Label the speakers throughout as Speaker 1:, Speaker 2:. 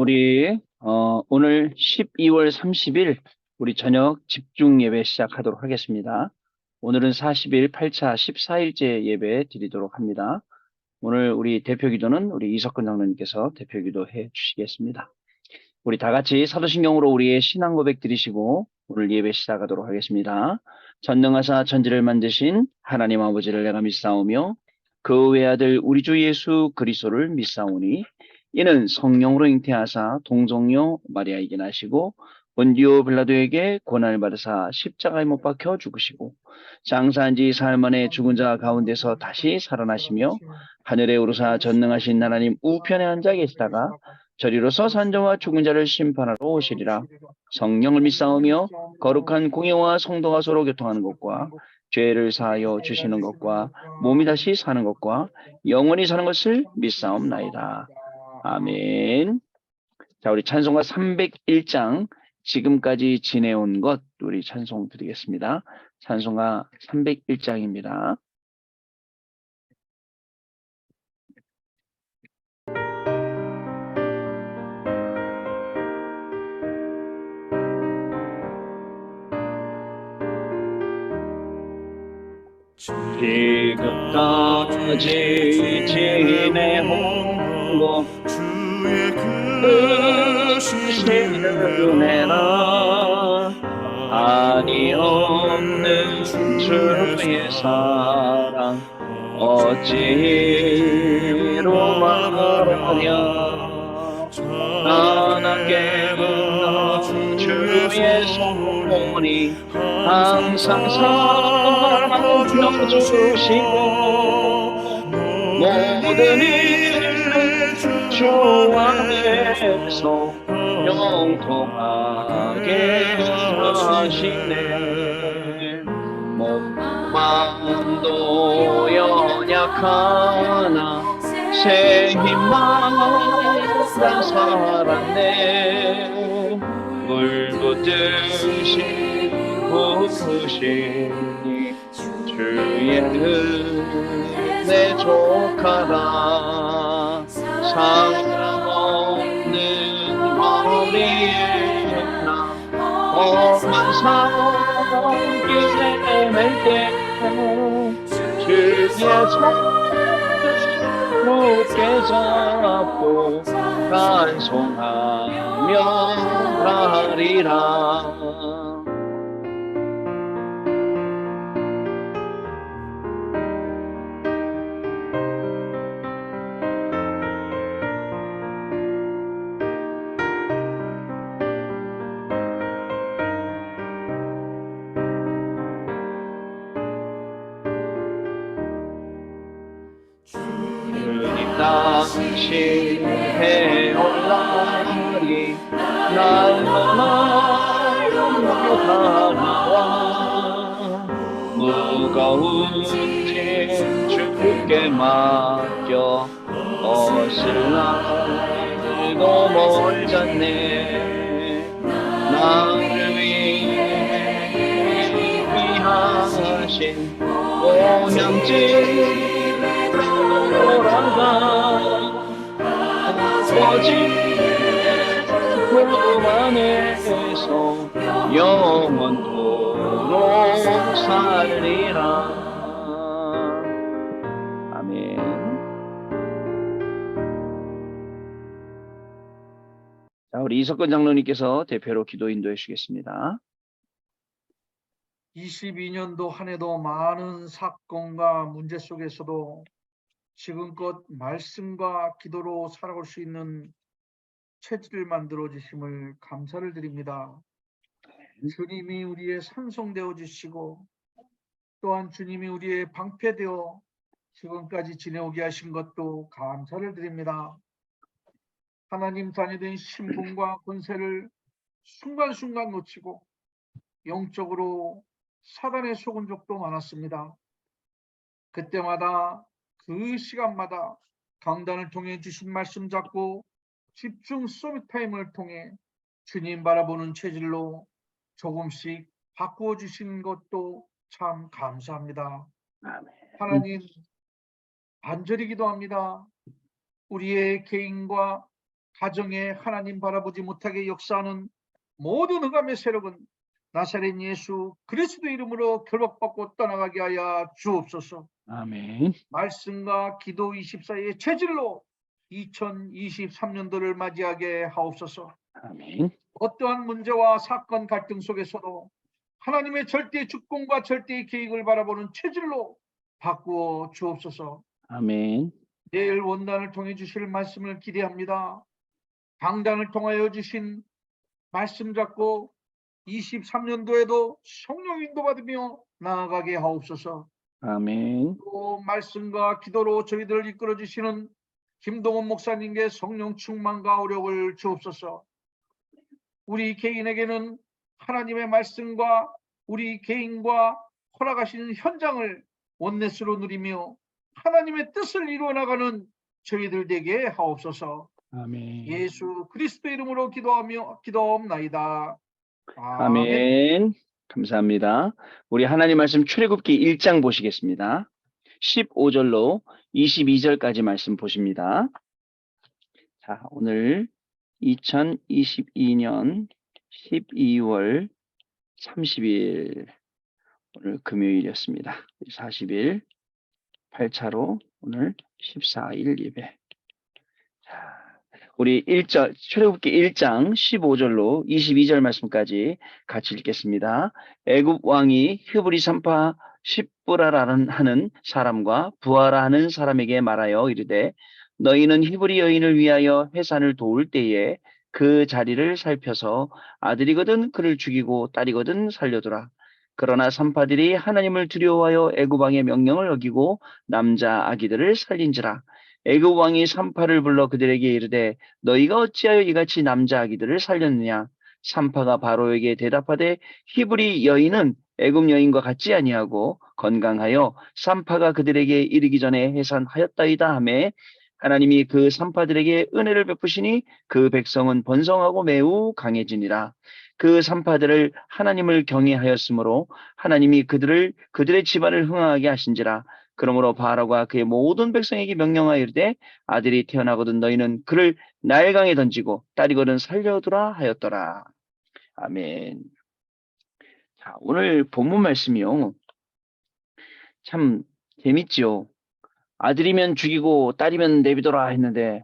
Speaker 1: 우리 오늘 12월 30일 우리 저녁 집중 예배 시작하도록 하겠습니다. 오늘은 40일 8차 14일째 예배 드리도록 합니다. 오늘 우리 대표 기도는 우리 이석근 장로님께서 대표 기도해 주시겠습니다. 우리 다 같이 사도신경으로 우리의 신앙 고백 드리시고 오늘 예배 시작하도록 하겠습니다. 전능하사 천지를 만드신 하나님 아버지를 내가 믿사오며 그 외아들 우리 주 예수 그리스도를 믿사오니 이는 성령으로 잉태하사 동정녀 마리아에게 나시고 본디오 빌라도에게 고난을 받으사 십자가에 못 박혀 죽으시고 장사한 지 사흘 만에 죽은 자 가운데서 다시 살아나시며 하늘에 오르사 전능하신 하나님 우편에 앉아 계시다가 저리로서 산자와 죽은 자를 심판하러 오시리라. 성령을 믿사오며 거룩한 공예와 성도가 서로 교통하는 것과 죄를 사하여 주시는 것과 몸이 다시 사는 것과 영원히 사는 것을 믿사옵나이다. 아멘. 자, 우리 찬송가 301장 지금까지 지내온 것 우리 찬송 드리겠습니다. 찬송가 301장입니다. 지금까지 지내온 것
Speaker 2: 주의
Speaker 1: 크신 은혜라 한이 없는 주의 사랑 어찌로 말하랴 편하게 묻는 주의 손이 항상 살아주시고 모든 일을 주 안에서 영통하게 하시네 마음도 연약하나 새 힘마다 살았네 물붓듯이 부으시니 주의 은혜 족하다 사랑 없는 머리에나 험한 산길에 멜때 주의 손을 굳게 잡고 간송하며 가리라 당신 해올라니 날마다 영원하나와 무거운 짐 주께 맡겨 어슬나도 멀잖네 나를 위하신 오향진 돌아가 아버지 그 안에서 영원토록 살리라 아멘. 자, 우리 이석근 장로님께서 대표로 기도 인도해 주시겠습니다.
Speaker 3: 22년도 한 해도 많은 사건과 문제 속에서도 지금껏 말씀과 기도로 살아올 수 있는 체질을 만들어 주심을 감사를 드립니다. 주님이 우리의 산성되어 주시고 또한 주님이 우리의 방패되어 지금까지 지내오게 하신 것도 감사를 드립니다. 하나님 자녀된 신분과 권세를 순간순간 놓치고 영적으로 사단에 속은 적도 많았습니다. 그때마다 그 시간마다 강단을 통해 주신 말씀 잡고 집중 소미타임을 통해 주님 바라보는 체질로 조금씩 바꾸어 주신 것도 참 감사합니다. 하나님 간절히 기도합니다. 우리의 개인과 가정에 하나님 바라보지 못하게 역사하는 모든 흑암의 세력은 나사렛 예수 그리스도 이름으로 결박받고 떠나가게 하여 주옵소서.
Speaker 1: 아멘.
Speaker 3: 말씀과 기도 24의 체질로 2023년도를 맞이하게 하옵소서.
Speaker 1: 아멘.
Speaker 3: 어떠한 문제와 사건 갈등 속에서도 하나님의 절대 주권과 절대의 계획을 바라보는 체질로 바꾸어 주옵소서.
Speaker 1: 아멘.
Speaker 3: 내일 원단을 통해 주실 말씀을 기대합니다. 강단을 통하여 주신 말씀 잡고 23년도에도 성령 인도받으며 나아가게 하옵소서.
Speaker 1: 아멘.
Speaker 3: 또 말씀과 기도로 저희들을 이끌어 주시는 김동원 목사님께 성령 충만과 오력을 주옵소서. 우리 개인에게는 하나님의 말씀과 우리 개인과 허락하시는 현장을 원넷으로 누리며 하나님의 뜻을 이루어 나가는 저희들 되게 하옵소서.
Speaker 1: 아멘.
Speaker 3: 예수 그리스도 이름으로 기도하옵나이다. 아멘.
Speaker 1: 아멘. 감사합니다. 우리 하나님 말씀 출애굽기 1장 보시겠습니다. 15절로 22절까지 말씀 보십니다. 자, 오늘 2022년 12월 30일 오늘 금요일이었습니다. 40일 8차로 오늘 14일 예배. 자, 우리 출애굽기 1장 15절로 22절 말씀까지 같이 읽겠습니다. 애굽 왕이 히브리 산파 십브라라는 하는 사람과 부하라 하는 사람에게 말하여 이르되 너희는 히브리 여인을 위하여 해산을 도울 때에 그 자리를 살펴서 아들이거든 그를 죽이고 딸이거든 살려두라. 그러나 산파들이 하나님을 두려워하여 애굽 왕의 명령을 어기고 남자 아기들을 살린지라. 애굽 왕이 산파를 불러 그들에게 이르되 너희가 어찌하여 이같이 남자 아기들을 살렸느냐. 산파가 바로에게 대답하되 히브리 여인은 애굽 여인과 같지 아니하고 건강하여 산파가 그들에게 이르기 전에 해산하였다이다 하매 하나님이 그 산파들에게 은혜를 베푸시니 그 백성은 번성하고 매우 강해지니라. 그 산파들을 하나님을 경외하였으므로 하나님이 그들의 집안을 흥하게 하신지라. 그러므로 바로가 그의 모든 백성에게 명령하여 이르되 아들이 태어나거든 너희는 그를 나일강에 던지고 딸이거든 살려두라 하였더라. 아멘. 자, 오늘 본문 말씀이요. 참 재밌지요. 아들이면 죽이고 딸이면 내비둬라 했는데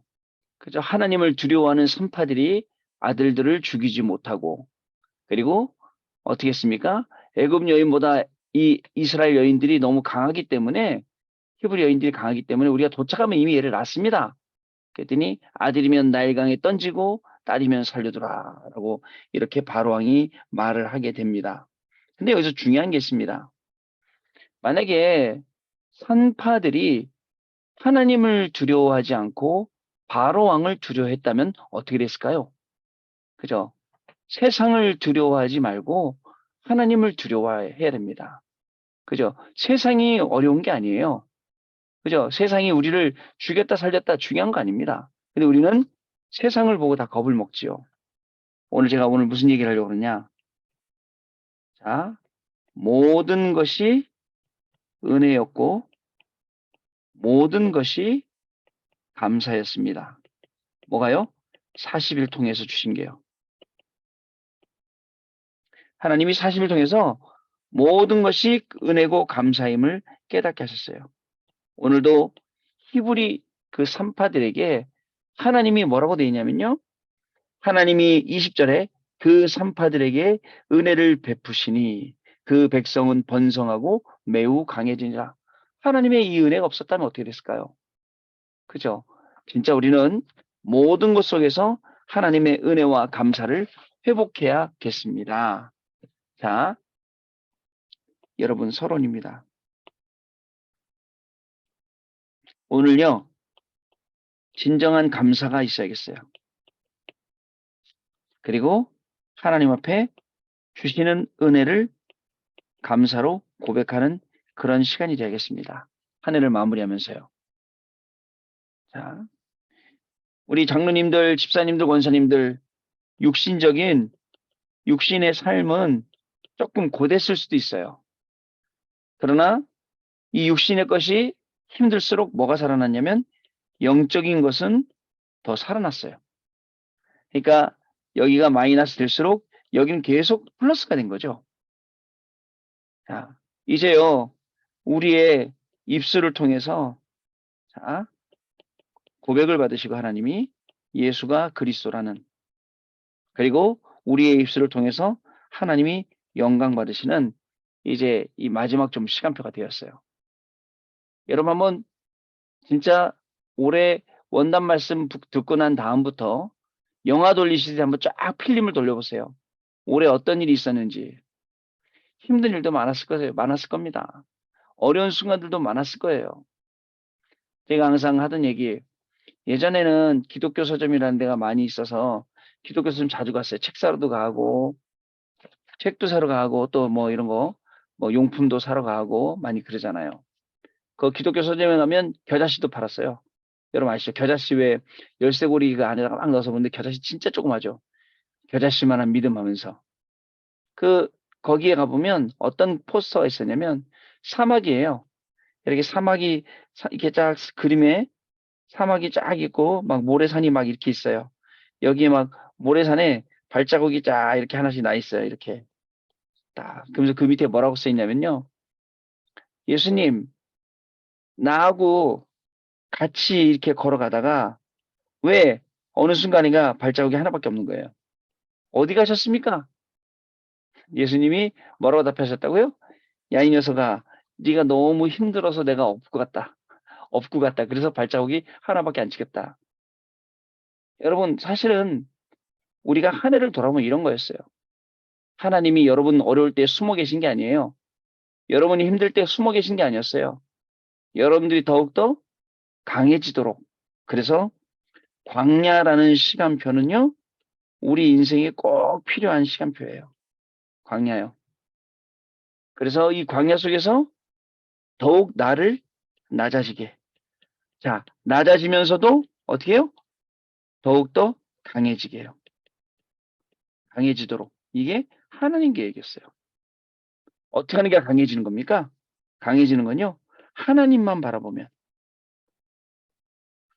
Speaker 1: 그저 하나님을 두려워하는 산파들이 아들들을 죽이지 못하고 그리고 어떻게 했습니까? 애굽 여인보다 이 이스라엘 여인들이 너무 강하기 때문에 히브리 여인들이 강하기 때문에 우리가 도착하면 이미 얘를 낳습니다. 그랬더니 아들이면 나일강에 던지고 딸이면 살려두라라고 이렇게 바로왕이 말을 하게 됩니다. 근데 여기서 중요한 게 있습니다. 만약에 산파들이 하나님을 두려워하지 않고 바로왕을 두려워했다면 어떻게 됐을까요? 그죠? 세상을 두려워하지 말고 하나님을 두려워해야 됩니다. 그죠? 세상이 어려운 게 아니에요. 그죠? 세상이 우리를 죽였다 살렸다 중요한 거 아닙니다. 근데 우리는 세상을 보고 다 겁을 먹지요. 제가 오늘 무슨 얘기를 하려고 그러냐? 자, 모든 것이 은혜였고 모든 것이 감사였습니다. 뭐가요? 40일 통해서 주신 게요. 하나님이 40일 통해서 모든 것이 은혜고 감사임을 깨닫게 하셨어요. 오늘도 히브리 그 산파들에게 하나님이 뭐라고 되어 있냐면요. 하나님이 20절에 그 산파들에게 은혜를 베푸시니 그 백성은 번성하고 매우 강해지니라. 하나님의 이 은혜가 없었다면 어떻게 됐을까요? 그죠? 진짜 우리는 모든 것 속에서 하나님의 은혜와 감사를 회복해야겠습니다. 자, 여러분 서론입니다. 오늘요, 진정한 감사가 있어야겠어요. 그리고 하나님 앞에 주시는 은혜를 감사로 고백하는 그런 시간이 되겠습니다. 한 해를 마무리하면서요. 자, 우리 장로님들, 집사님들, 권사님들, 육신의 삶은 조금 고됐을 수도 있어요. 그러나 이 육신의 것이 힘들수록 뭐가 살아났냐면 영적인 것은 더 살아났어요. 그러니까 여기가 마이너스 될수록 여기는 계속 플러스가 된 거죠. 자, 이제요. 우리의 입술을 통해서 자, 고백을 받으시고 하나님이 예수가 그리스도라는 그리고 우리의 입술을 통해서 하나님이 영광 받으시는 이제 이 마지막 좀 시간표가 되었어요. 여러분 한번 진짜 올해 원단 말씀 듣고 난 다음부터 영화 돌리실 때 한번 쫙 필름을 돌려보세요. 올해 어떤 일이 있었는지. 힘든 일도 많았을 거예요. 많았을 겁니다. 어려운 순간들도 많았을 거예요. 제가 항상 하던 얘기, 예전에는 기독교 서점이라는 데가 많이 있어서 기독교 서점 자주 갔어요. 책 사러도 가고, 책도 사러 가고, 또 뭐 이런 거, 뭐 용품도 사러 가고, 많이 그러잖아요. 그 기독교 서점에 가면 겨자씨도 팔았어요. 여러분 아시죠? 겨자씨 왜 열쇠고리 그 안에다가 막 넣어서 보는데 겨자씨 진짜 조그마죠? 겨자씨만한 믿음 하면서. 그, 거기에 가보면 어떤 포스터가 있었냐면 사막이에요. 이렇게 사막이, 이렇게 쫙 그림에 사막이 쫙 있고 막 모래산이 막 이렇게 있어요. 여기에 막 모래산에 발자국이 쫙 이렇게 하나씩 나 있어요. 이렇게 딱. 그러면서 그 밑에 뭐라고 써 있냐면요. 예수님, 나하고 같이 이렇게 걸어가다가 왜 어느 순간인가 발자국이 하나밖에 없는 거예요. 어디 가셨습니까? 예수님이 뭐라고 답하셨다고요? 야, 이 녀석아, 네가 너무 힘들어서 내가 업고 갔다. 업고 갔다. 그래서 발자국이 하나밖에 안 찍혔다. 여러분, 사실은 우리가 한 해를 돌아보면 이런 거였어요. 하나님이 여러분 어려울 때 숨어 계신 게 아니에요. 여러분이 힘들 때 숨어 계신 게 아니었어요. 여러분들이 더욱더 강해지도록. 그래서 광야라는 시간표는요, 우리 인생에 꼭 필요한 시간표예요. 광야요. 그래서 이 광야 속에서 더욱 나를 낮아지게. 자, 낮아지면서도 어떻게 해요? 더욱더 강해지게 해요. 강해지도록. 이게 하나님 계획이었어요. 어떻게 하는 게 강해지는 겁니까? 강해지는 건요. 하나님만 바라보면.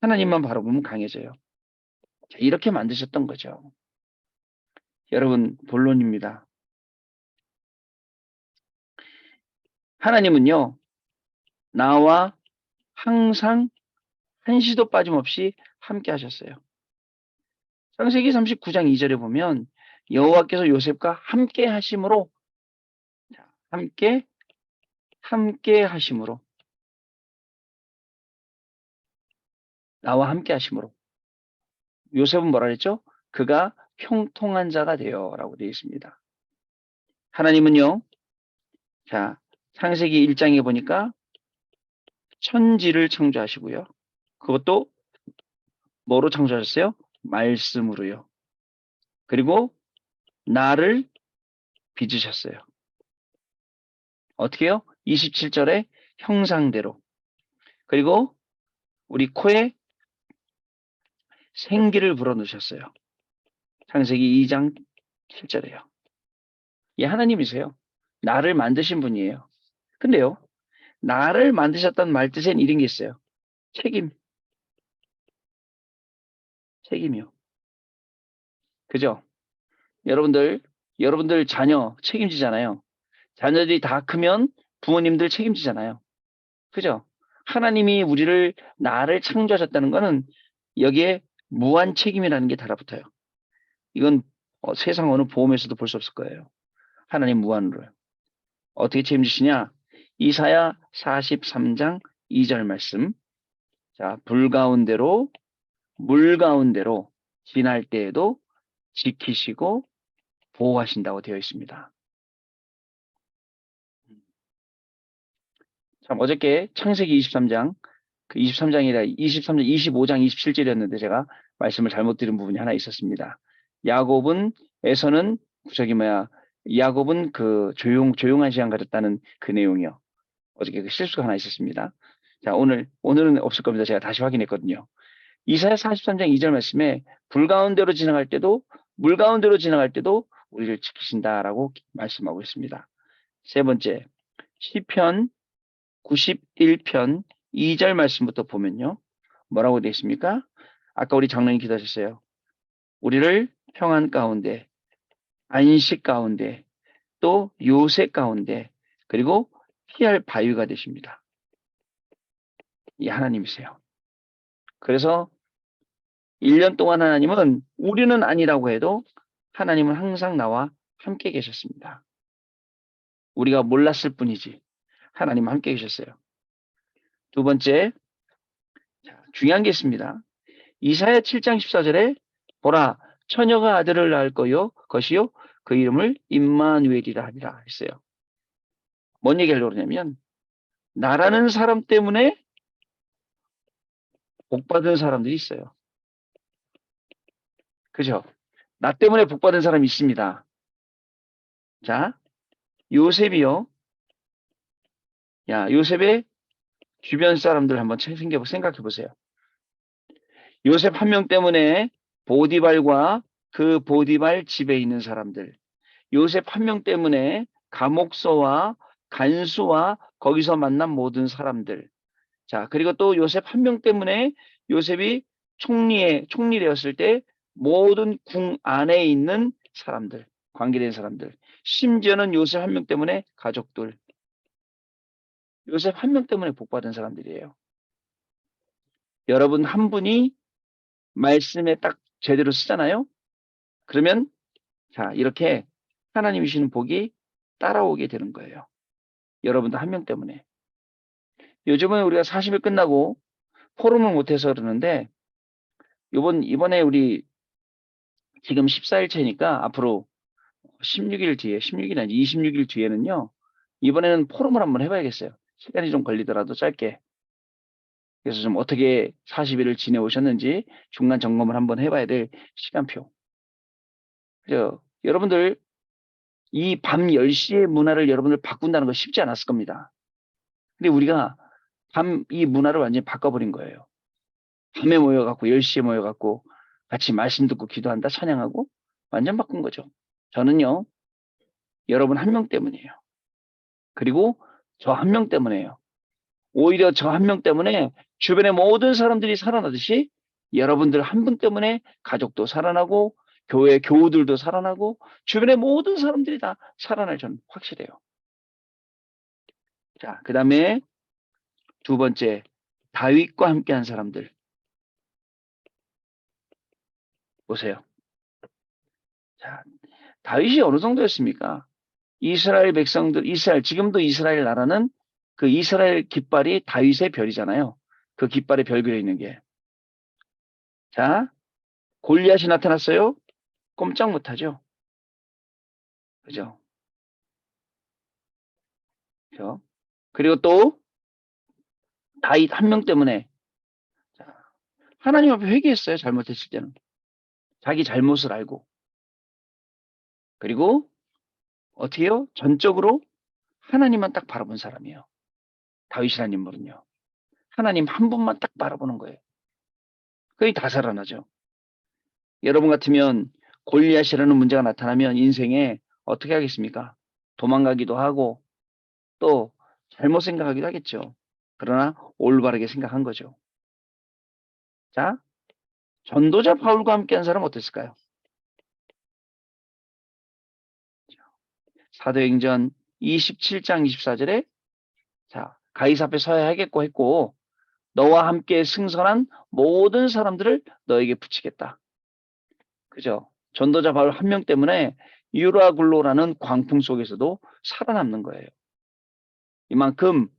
Speaker 1: 하나님만 바라보면 강해져요. 자, 이렇게 만드셨던 거죠. 여러분, 본론입니다. 하나님은요. 나와 항상 한시도 빠짐없이 함께 하셨어요. 창세기 39장 2절에 보면 여호와께서 요셉과 함께 하심으로 자, 함께 하심으로 나와 함께 하심으로 요셉은 뭐라 그랬죠? 그가 형통한 자가 되어라고 되어 있습니다. 하나님은요. 자, 창세기 1장에 보니까 천지를 창조하시고요. 그것도 뭐로 창조하셨어요? 말씀으로요. 그리고 나를 빚으셨어요. 어떻게요? 27절에 형상대로. 그리고 우리 코에 생기를 불어넣으셨어요. 창세기 2장 7절에요. 이 하나님이세요. 나를 만드신 분이에요. 근데요. 나를 만드셨다는 말 뜻엔 이런 게 있어요. 책임. 책임이요. 그죠? 여러분들 자녀 책임지잖아요. 자녀들이 다 크면 부모님들 책임지잖아요. 그죠? 하나님이 나를 창조하셨다는 거는 여기에 무한 책임이라는 게 달라붙어요. 이건 세상 어느 보험에서도 볼 수 없을 거예요. 하나님 무한으로요. 어떻게 책임지시냐? 이사야 43장 2절 말씀. 자, 불 가운데로, 물 가운데로 지날 때에도 지키시고 보호하신다고 되어 있습니다. 참, 어저께 창세기 23장, 그 23장이라 23장, 25장 27절이었는데 제가 말씀을 잘못 들은 부분이 하나 있었습니다. 에서는, 야곱은 그 조용한 시간 가졌다는 그 내용이요. 어저께 그 실수가 하나 있었습니다. 자, 오늘은 없을 겁니다. 제가 다시 확인했거든요. 이사야 43장 2절 말씀에 불 가운데로 지나갈 때도, 물 가운데로 지나갈 때도 우리를 지키신다라고 말씀하고 있습니다. 세 번째, 시편 91편 2절 말씀부터 보면요. 뭐라고 되어 있습니까? 아까 우리 장로님 기도하셨어요. 우리를 평안 가운데, 안식 가운데, 또 요새 가운데, 그리고 피할 바위가 되십니다. 이 하나님이세요. 그래서 1년 동안 하나님은 우리는 아니라고 해도 하나님은 항상 나와 함께 계셨습니다. 우리가 몰랐을 뿐이지 하나님은 함께 계셨어요. 두 번째, 중요한 게 있습니다. 이사야 7장 14절에 보라 처녀가 아들을 낳을 것이요 그 이름을 임마누엘이라 하리라 했어요. 뭔 얘기하려고 그러냐면 나라는 사람 때문에 복받은 사람들이 있어요. 그죠? 나 때문에 복받은 사람이 있습니다. 자, 요셉이요. 야, 요셉의 주변 사람들 한번 생각해 보세요. 요셉 한 명 때문에 보디발과 그 보디발 집에 있는 사람들, 요셉 한 명 때문에 감옥서와 간수와 거기서 만난 모든 사람들, 자, 그리고 또 요셉 한 명 때문에 요셉이 총리되었을 때 모든 궁 안에 있는 사람들, 관계된 사람들, 심지어는 요셉 한 명 때문에 가족들, 요셉 한 명 때문에 복받은 사람들이에요. 여러분 한 분이 말씀에 딱 제대로 쓰잖아요. 그러면 자, 이렇게 하나님이 주시는 복이 따라오게 되는 거예요. 여러분도 한 명 때문에. 요즘은 우리가 40일 끝나고 포럼을 못해서 그러는데 이번에 우리 지금 14일째니까 앞으로 16일 뒤에 16일 아니 26일 뒤에는요. 이번에는 포럼을 한번 해봐야겠어요. 시간이 좀 걸리더라도 짧게. 그래서 좀 어떻게 40일을 지내오셨는지 중간 점검을 한번 해봐야 될 시간표. 그죠? 여러분들 이 밤 10시의 문화를 여러분들 바꾼다는 거 쉽지 않았을 겁니다. 근데 우리가 이 문화를 완전히 바꿔버린 거예요. 밤에 모여갖고 10시에 모여갖고 같이 말씀 듣고 기도한다 찬양하고 완전 바꾼 거죠. 저는요. 여러분 한 명 때문이에요. 그리고 저 한 명 때문에요. 오히려 저 한 명 때문에 주변의 모든 사람들이 살아나듯이 여러분들 한 분 때문에 가족도 살아나고 교회 교우들도 살아나고 주변의 모든 사람들이 다 살아날 저는 확실해요. 자, 그 다음에 두 번째 다윗과 함께한 사람들 보세요. 자, 다윗이 어느 정도였습니까? 이스라엘 백성들, 지금도 이스라엘 나라는 그 이스라엘 깃발이 다윗의 별이잖아요. 그 깃발에 별 그려 있는 게. 자, 골리앗이 나타났어요? 꼼짝 못하죠. 그죠? 그죠? 그리고 또 다윗 한 명 때문에 자, 하나님 앞에 회개했어요. 잘못했을 때는. 자기 잘못을 알고. 그리고 어떻게 해요? 전적으로 하나님만 딱 바라본 사람이에요. 다윗이라는 인물은요. 하나님 한 분만 딱 바라보는 거예요. 거의 다 살아나죠. 여러분 같으면 골리앗이라는 문제가 나타나면 인생에 어떻게 하겠습니까? 도망가기도 하고 또 잘못 생각하기도 하겠죠. 그러나 올바르게 생각한 거죠. 자, 전도자 바울과 함께한 사람 어땠을까요? 사도행전 27장 24절에 자, 가이사 앞에 서야 하겠고 했고 너와 함께 승선한 모든 사람들을 너에게 붙이겠다. 그죠? 전도자 바울 한 명 때문에 유라굴로라는 광풍 속에서도 살아남는 거예요. 이만큼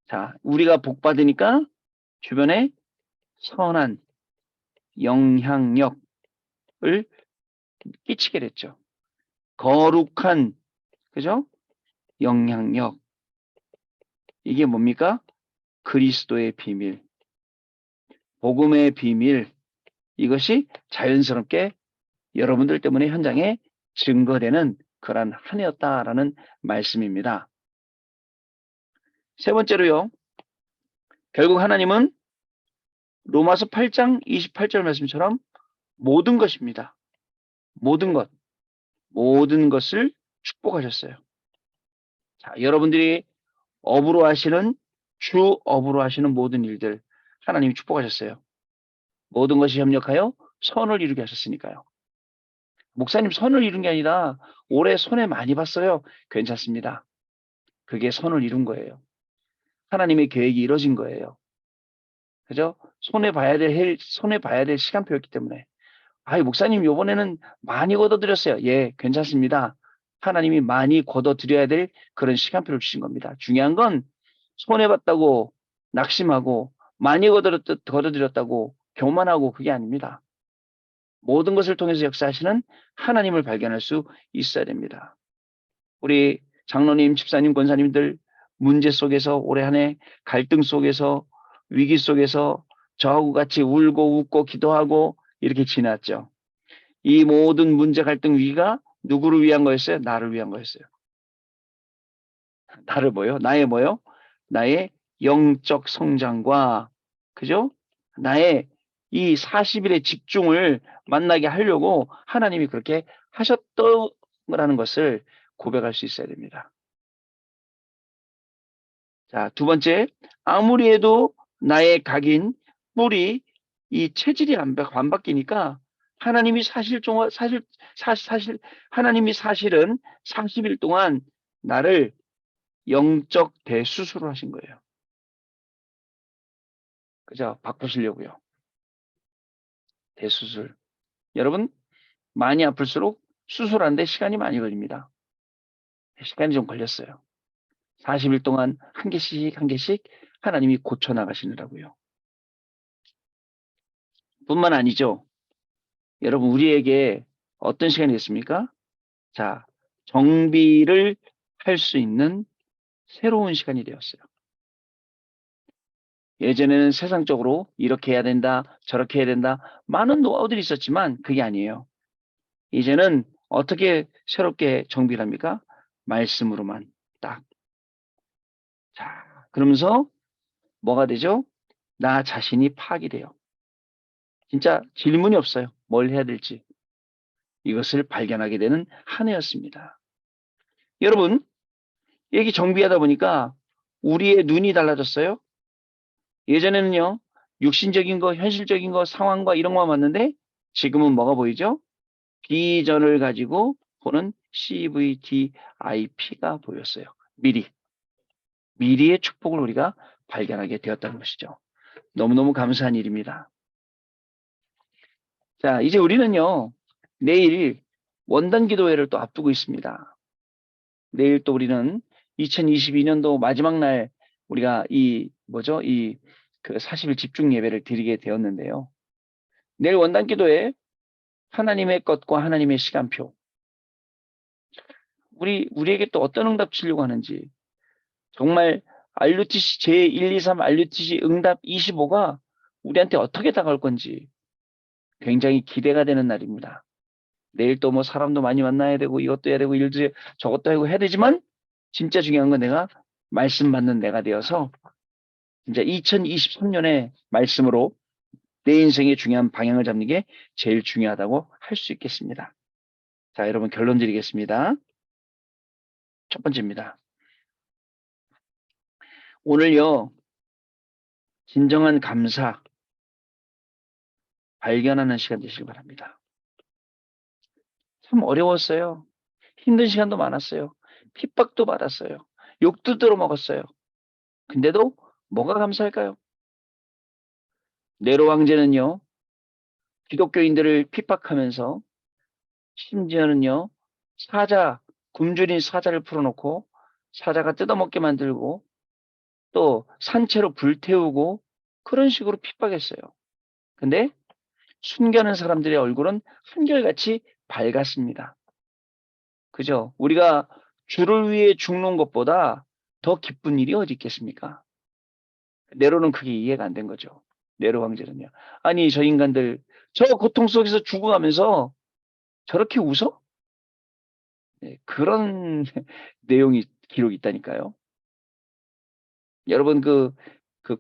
Speaker 1: 자, 우리가 복 받으니까 주변에 선한 영향력을 끼치게 됐죠. 거룩한 그죠? 영향력. 이게 뭡니까? 그리스도의 비밀, 복음의 비밀. 이것이 자연스럽게 여러분들 때문에 현장에 증거되는 그러한 한 해였다라는 말씀입니다. 세 번째로요. 결국 하나님은 로마서 8장 28절 말씀처럼 모든 것입니다. 모든 것. 모든 것을 축복하셨어요. 자, 여러분들이 업으로 하시는 주 업으로 하시는 모든 일들 하나님이 축복하셨어요. 모든 것이 협력하여 선을 이루게 하셨으니까요. 목사님 선을 이룬 게 아니라 올해 손해 많이 봤어요. 괜찮습니다. 그게 선을 이룬 거예요. 하나님의 계획이 이루어진 거예요. 그죠? 손해 봐야 될 시간표였기 때문에. 아이, 목사님, 요번에는 많이 걷어들였어요. 예, 괜찮습니다. 하나님이 많이 걷어들여야 될 그런 시간표를 주신 겁니다. 중요한 건 손해봤다고 낙심하고 많이 걷어들였다고 교만하고 그게 아닙니다. 모든 것을 통해서 역사하시는 하나님을 발견할 수 있어야 됩니다. 우리 장로님, 집사님, 권사님들 문제 속에서 올해 한 해 갈등 속에서 위기 속에서 저하고 같이 울고 웃고 기도하고 이렇게 지났죠. 이 모든 문제 갈등 위기가 누구를 위한 거였어요? 나를 위한 거였어요. 나를 뭐요? 나의 뭐요? 나의 영적 성장과 그죠? 나의 이 40일의 집중을 만나게 하려고 하나님이 그렇게 하셨더라는 것을 고백할 수 있어야 됩니다. 자, 두 번째, 아무리 해도 나의 각인 뿌리 이 체질이 안 바뀌니까 하나님이 하나님이 사실은 40일 동안 나를 영적 대수술을 하신 거예요. 그죠? 바꾸시려고요. 대수술. 여러분, 많이 아플수록 수술하는데 시간이 많이 걸립니다. 시간이 좀 걸렸어요. 40일 동안 한 개씩 한 개씩 하나님이 고쳐나가시느라고요. 뿐만 아니죠. 여러분, 우리에게 어떤 시간이 됐습니까? 자, 정비를 할 수 있는 새로운 시간이 되었어요. 예전에는 세상적으로 이렇게 해야 된다, 저렇게 해야 된다, 많은 노하우들이 있었지만 그게 아니에요. 이제는 어떻게 새롭게 정비를 합니까? 말씀으로만 딱. 자, 그러면서 뭐가 되죠? 나 자신이 파악이 돼요. 진짜 질문이 없어요. 뭘 해야 될지. 이것을 발견하게 되는 한 해였습니다. 여러분, 얘기 정비하다 보니까 우리의 눈이 달라졌어요. 예전에는요, 육신적인 거, 현실적인 거, 상황과 이런 거만 봤는데 지금은 뭐가 보이죠? 비전을 가지고 보는 CVTIP가 보였어요. 미리의 축복을 우리가 발견하게 되었다는 것이죠. 너무너무 감사한 일입니다. 자, 이제 우리는요, 내일 원단 기도회를 또 앞두고 있습니다. 내일 또 우리는 2022년도 마지막 날 우리가 그 40일 집중 예배를 드리게 되었는데요. 내일 원단 기도회 하나님의 것과 하나님의 시간표. 우리에게 또 어떤 응답 주려고 하는지. 정말 RUTC 제123 RUTC 응답 25가 우리한테 어떻게 다가올 건지 굉장히 기대가 되는 날입니다. 내일 또 뭐 사람도 많이 만나야 되고 이것도 해야 되고 일도 저것도 하고 해야 되지만 진짜 중요한 건 내가 말씀 받는 내가 되어서 이제 2023년의 말씀으로 내 인생의 중요한 방향을 잡는 게 제일 중요하다고 할 수 있겠습니다. 자, 여러분 결론 드리겠습니다. 첫 번째입니다. 오늘요, 진정한 감사 발견하는 시간 되시길 바랍니다. 참 어려웠어요. 힘든 시간도 많았어요. 핍박도 받았어요. 욕도 들어먹었어요. 근데도 뭐가 감사할까요? 네로 황제는요, 기독교인들을 핍박하면서 심지어는요, 굶주린 사자를 풀어놓고 사자가 뜯어먹게 만들고 또 산채로 불태우고 그런 식으로 핍박했어요. 근데 순교하는 사람들의 얼굴은 한결같이 밝았습니다. 그죠? 우리가 주를 위해 죽는 것보다 더 기쁜 일이 어디 있겠습니까? 네로는 그게 이해가 안 된 거죠. 네로 황제는요. 아니, 저 인간들, 저 고통 속에서 죽어가면서 저렇게 웃어? 네, 그런 내용이 기록이 있다니까요. 여러분, 그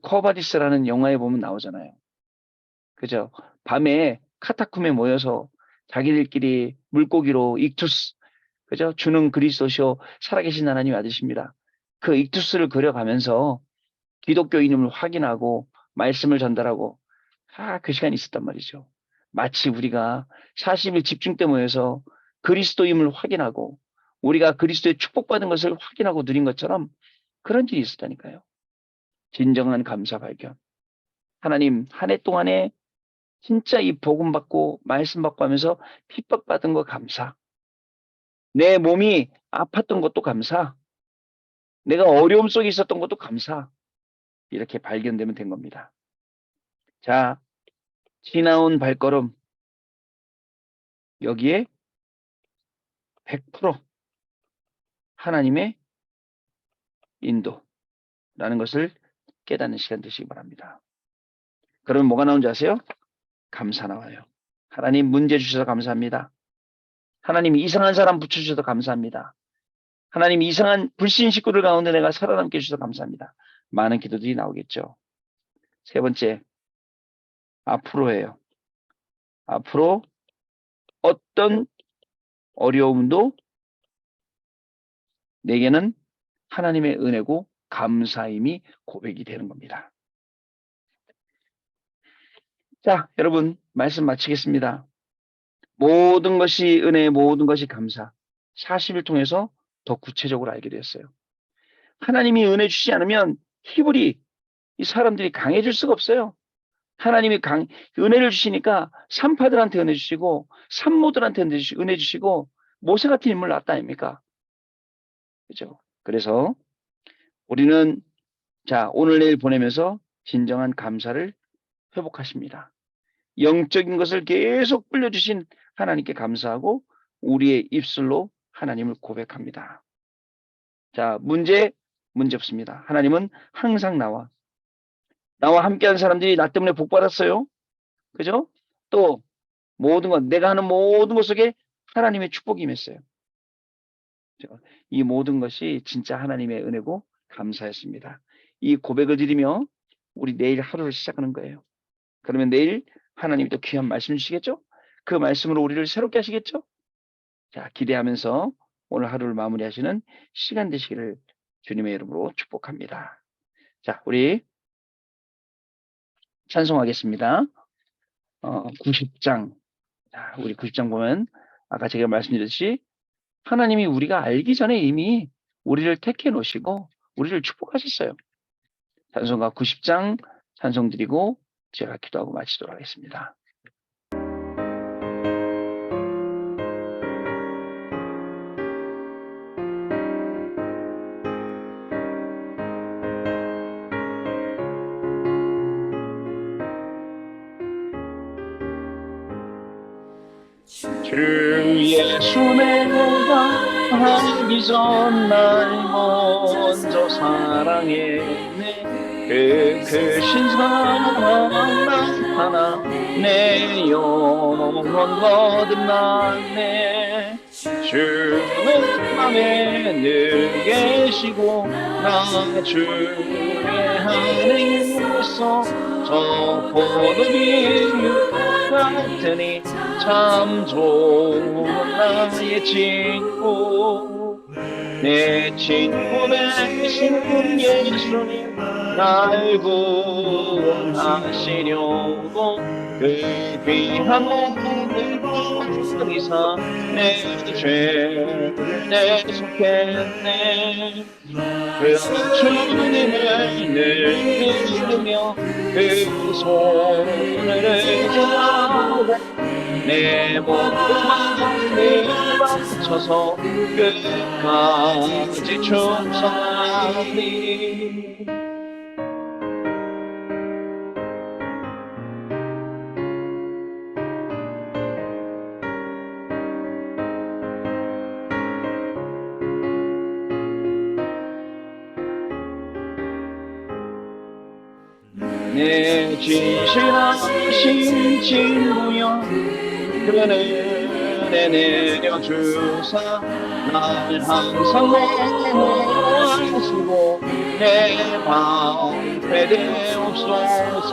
Speaker 1: 코바디스라는 영화에 보면 나오잖아요. 그죠? 밤에 카타콤에 모여서 자기들끼리 물고기로 익투스, 그죠? 주는 그리스도시요 살아계신 하나님 아드십니다. 그 익투스를 그려가면서 기독교인임을 확인하고 말씀을 전달하고 그 시간이 있었단 말이죠. 마치 우리가 40일 집중 때 모여서 그리스도임을 확인하고 우리가 그리스도의 축복받은 것을 확인하고 누린 것처럼 그런 일이 있었다니까요. 진정한 감사 발견. 하나님, 한 해 동안에 진짜 이 복음 받고 말씀 받고 하면서 핍박받은 거 감사. 내 몸이 아팠던 것도 감사. 내가 어려움 속에 있었던 것도 감사. 이렇게 발견되면 된 겁니다. 자, 지나온 발걸음. 여기에 100% 하나님의 인도라는 것을 깨닫는 시간 되시기 바랍니다. 그러면 뭐가 나오는지 아세요? 감사 나와요. 하나님 문제 주셔서 감사합니다. 하나님 이상한 사람 붙여주셔서 감사합니다. 하나님 이상한 불신 식구들 가운데 내가 살아남게 해주셔서 감사합니다. 많은 기도들이 나오겠죠. 세 번째, 앞으로예요. 앞으로 어떤 어려움도 내게는 하나님의 은혜고 감사임이 고백이 되는 겁니다. 자, 여러분 말씀 마치겠습니다. 모든 것이 은혜, 모든 것이 감사. 40일 통해서 더 구체적으로 알게 되었어요. 하나님이 은혜 주시지 않으면 히브리 이 사람들이 강해질 수가 없어요. 하나님이 은혜를 주시니까 산파들한테 은혜 주시고 산모들한테 은혜 주시고 모세 같은 인물 낳았다 아닙니까? 그죠? 그래서 우리는 자 오늘 내일 보내면서 진정한 감사를 회복하십니다. 영적인 것을 계속 불려주신 하나님께 감사하고 우리의 입술로 하나님을 고백합니다. 자, 문제 없습니다. 하나님은 항상 나와 함께한 사람들이 나 때문에 복 받았어요. 그죠? 또 모든 것, 내가 하는 모든 것 속에 하나님의 축복이 임했어요. 이 모든 것이 진짜 하나님의 은혜고 감사였습니다. 이 고백을 드리며 우리 내일 하루를 시작하는 거예요. 그러면 내일 하나님이 또 귀한 말씀 주시겠죠? 그 말씀으로 우리를 새롭게 하시겠죠? 자, 기대하면서 오늘 하루를 마무리하시는 시간 되시기를 주님의 이름으로 축복합니다. 자, 우리 찬송하겠습니다. 90장. 자, 우리 90장 보면 아까 제가 말씀드렸듯이 하나님이 우리가 알기 전에 이미 우리를 택해 놓으시고 우리를 축복하셨어요. 찬송가 90장 찬송 드리고 제가 기도하고 마치도록 하겠습니다. 주 예수 내가 알기 전 날 먼저 사랑했네. 그 크신 사랑 나타나 내 영혼 거듭났네. 주는 맘에 늘 계시고 나 주의 하늘에서 저 포도비 같으니 참 좋은 나의 친구. 내 친구 되신 예수님 날 구원하시려고 그 귀한 몸을 이사 내 죄를 대속했네. 그 주님을 늘 믿으며 그 손을 잡아 내 모든 마음을 바쳐서 끝까지 충성하리. 내 진실하신 친구여 그는 내 내려주사 날 항상 보호하시고 내 방패 되옵소서.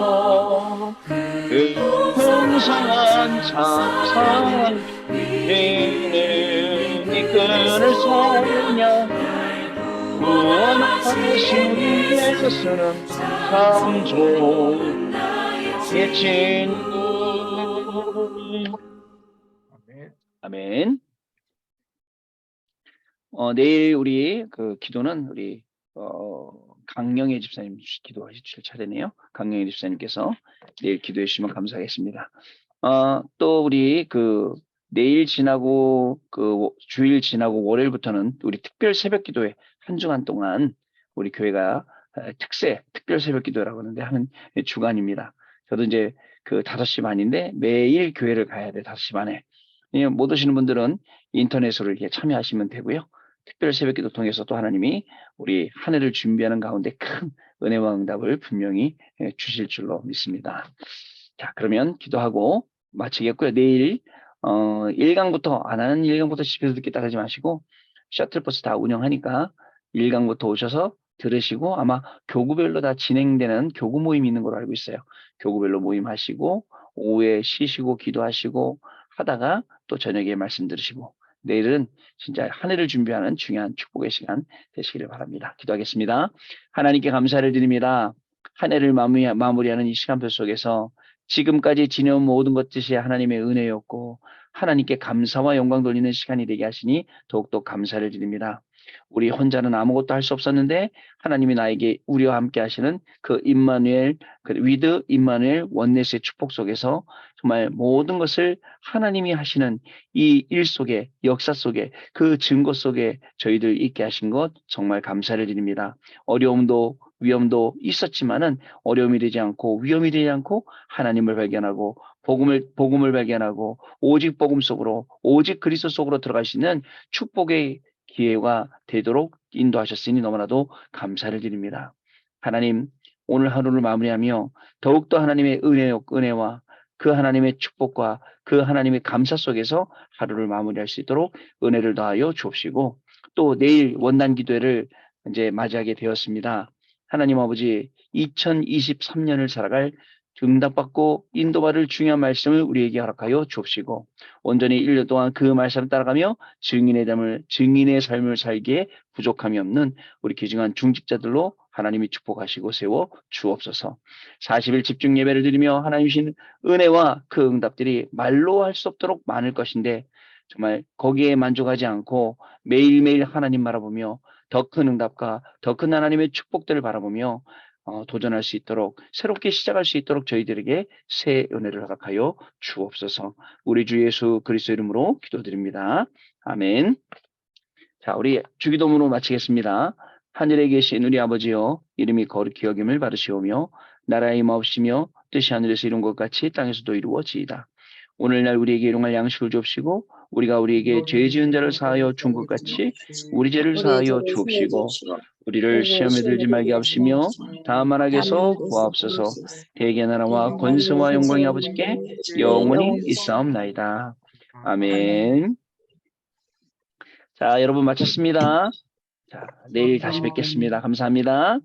Speaker 1: 그 풍성한 참사랑 이는 이끈을 소냐 구원하신 예수는 참 좋은 내 친구.
Speaker 3: 아멘.
Speaker 1: 아멘. 내일 우리 그 기도는 우리 강영애 집사님 기도하실 차례네요. 강영애 집사님께서 내일 기도해 주시면 감사하겠습니다. 또 우리 그 내일 지나고 그 주일 지나고 월요일부터는 우리 특별 새벽 기도회 한 주간 동안 우리 교회가 특별 새벽 기도라고 하는데 하는 주간입니다. 저도 이제 그 5시 반인데 매일 교회를 가야 돼. 5시 반에. 못 오시는 분들은 인터넷으로 이렇게 참여하시면 되고요. 특별 새벽 기도 통해서 또 하나님이 우리 한 해를 준비하는 가운데 큰 은혜와 응답을 분명히 주실 줄로 믿습니다. 자, 그러면 기도하고 마치겠고요. 내일 1강부터 안 하는 1강부터 집에서 듣기 따르지 마시고 셔틀버스 다 운영하니까 1강부터 오셔서 들으시고 아마 교구별로 다 진행되는 교구 모임이 있는 걸로 알고 있어요. 교구별로 모임하시고 오후에 쉬시고 기도하시고 하다가 또 저녁에 말씀 들으시고 내일은 진짜 한 해를 준비하는 중요한 축복의 시간 되시기를 바랍니다. 기도하겠습니다. 하나님께 감사를 드립니다. 한 해를 마무리하는 이 시간표 속에서 지금까지 지내온 모든 것들이 하나님의 은혜였고 하나님께 감사와 영광 돌리는 시간이 되게 하시니 더욱더 감사를 드립니다. 우리 혼자는 아무것도 할 수 없었는데 하나님이 나에게 우리와 함께 하시는 그 임마누엘, 그 위드 임마누엘 원네스의 축복 속에서 정말 모든 것을 하나님이 하시는 이 일 속에 역사 속에 그 증거 속에 저희들 있게 하신 것 정말 감사를 드립니다. 어려움도 위험도 있었지만은 어려움이 되지 않고 위험이 되지 않고 하나님을 발견하고 복음을 발견하고 오직 복음 속으로 오직 그리스도 속으로 들어갈 수 있는 축복의 기회가 되도록 인도하셨으니 너무나도 감사를 드립니다. 하나님 오늘 하루를 마무리하며 더욱더 하나님의 은혜와 그 하나님의 축복과 그 하나님의 감사 속에서 하루를 마무리할 수 있도록 은혜를 더하여 주옵시고 또 내일 원단 기도회를 이제 맞이하게 되었습니다. 하나님 아버지 2023년을 살아갈 응답받고 인도받을 중요한 말씀을 우리에게 허락하여 주옵시고 온전히 1년 동안 그 말씀을 따라가며 증인의 삶을 살기에 부족함이 없는 우리 귀중한 중직자들로 하나님이 축복하시고 세워 주옵소서. 40일 집중 예배를 드리며 하나님 주신 은혜와 그 응답들이 말로 할 수 없도록 많을 것인데 정말 거기에 만족하지 않고 매일매일 하나님 바라보며 더 큰 응답과 더 큰 하나님의 축복들을 바라보며 도전할 수 있도록 새롭게 시작할 수 있도록 저희들에게 새 은혜를 허락하여 주옵소서. 우리 주 예수 그리스도 이름으로 기도드립니다. 아멘. 자, 우리 주기도문으로 마치겠습니다. 하늘에 계신 우리 아버지여 이름이 거룩히 여김을 받으시오며 나라의 임하옵시며 뜻이 하늘에서 이룬 것 같이 땅에서도 이루어지이다. 오늘날 우리에게 일용할 양식을 주옵시고 우리가 우리에게 죄 지은 자를 사하여 준 것 같이 우리 죄를
Speaker 2: 우리의
Speaker 1: 사하여
Speaker 2: 죄를 사하여
Speaker 1: 주옵시고
Speaker 2: 주옵시고
Speaker 1: 우리를
Speaker 2: 우리를
Speaker 1: 시험에 들지
Speaker 2: 시험에
Speaker 1: 말게
Speaker 2: 들게 하지
Speaker 1: 하옵시며
Speaker 2: 마옵시며
Speaker 1: 다만
Speaker 2: 다만
Speaker 1: 악에서
Speaker 2: 악에서
Speaker 1: 구하옵소서.
Speaker 2: 구하옵소서.
Speaker 1: 대개 나라와
Speaker 2: 대개 나라와
Speaker 1: 권세와 영광이
Speaker 2: 권세와
Speaker 1: 아버지께
Speaker 2: 영광이 아버지께
Speaker 1: 영원히
Speaker 2: 영원히
Speaker 1: 있사옵나이다.
Speaker 2: 아멘.
Speaker 1: 아멘. 자, 여러분 마쳤습니다. 자, 내일 다시 뵙겠습니다. 감사합니다.